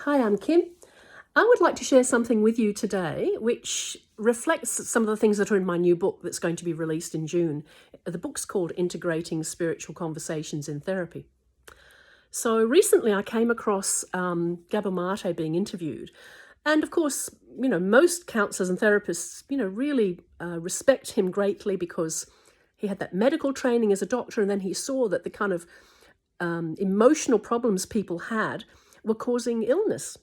Hi, I'm Kim. I would like to share something with you today which reflects some of the things that are in my new book that's going to be released in June. The book's called Integrating Spiritual Conversations in Therapy. So recently I came across Gabor Mate being interviewed. And of course, most counsellors and therapists, really respect him greatly because he had that medical training as a doctor, and then he saw that the kind of emotional problems people had were causing illness.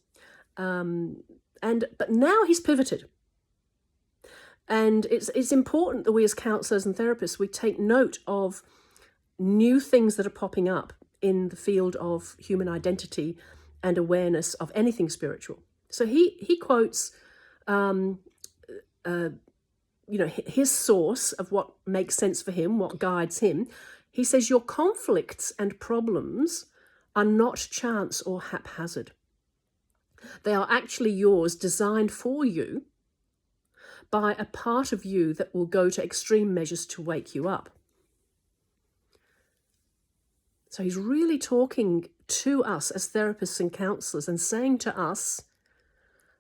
But now he's pivoted. And it's important that we as counsellors and therapists, we take note of new things that are popping up in the field of human identity and awareness of anything spiritual. So he quotes, his source of what makes sense for him, what guides him. He says, your conflicts and problems are not chance or haphazard. They are actually yours, designed for you by a part of you that will go to extreme measures to wake you up. So he's really talking to us as therapists and counsellors and saying to us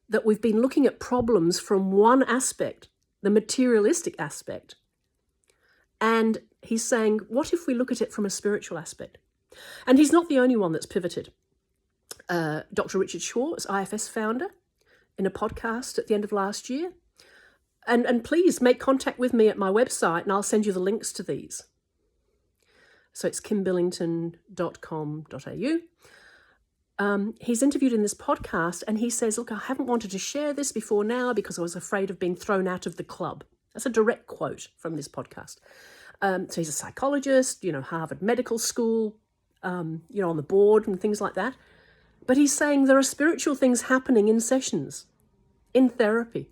that we've been looking at problems from one aspect, the materialistic aspect. And he's saying, what if we look at it from a spiritual aspect? And he's not the only one that's pivoted. Dr. Richard Schwartz, IFS founder, in a podcast at the end of last year. And please make contact with me at my website and I'll send you the links to these. So it's kimbillington.com.au. He's interviewed in this podcast and he says, look, I haven't wanted to share this before now because I was afraid of being thrown out of the club. That's a direct quote from this podcast. So he's a psychologist, Harvard Medical School, on the board and things like that. But he's saying there are spiritual things happening in sessions, in therapy.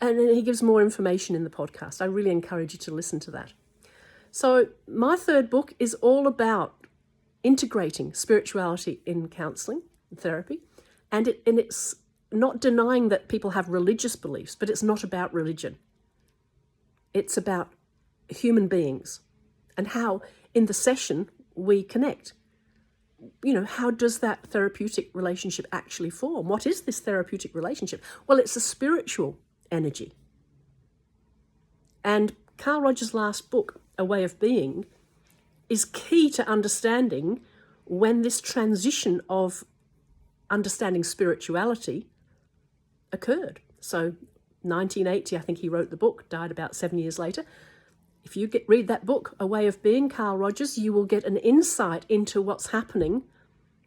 And he gives more information in the podcast. I really encourage you to listen to that. So my third book is all about integrating spirituality in counselling and therapy. And it's not denying that people have religious beliefs, but it's not about religion. It's about human beings and how in the session we connect. How does that therapeutic relationship actually form? What is this therapeutic relationship? Well, it's a spiritual energy. And Carl Rogers' last book, A Way of Being, is key to understanding when this transition of understanding spirituality occurred. So 1980, I think he wrote the book, died about 7 years later. If you read that book, A Way of Being, Carl Rogers, you will get an insight into what's happening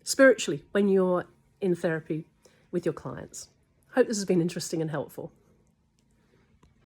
spiritually when you're in therapy with your clients. Hope this has been interesting and helpful.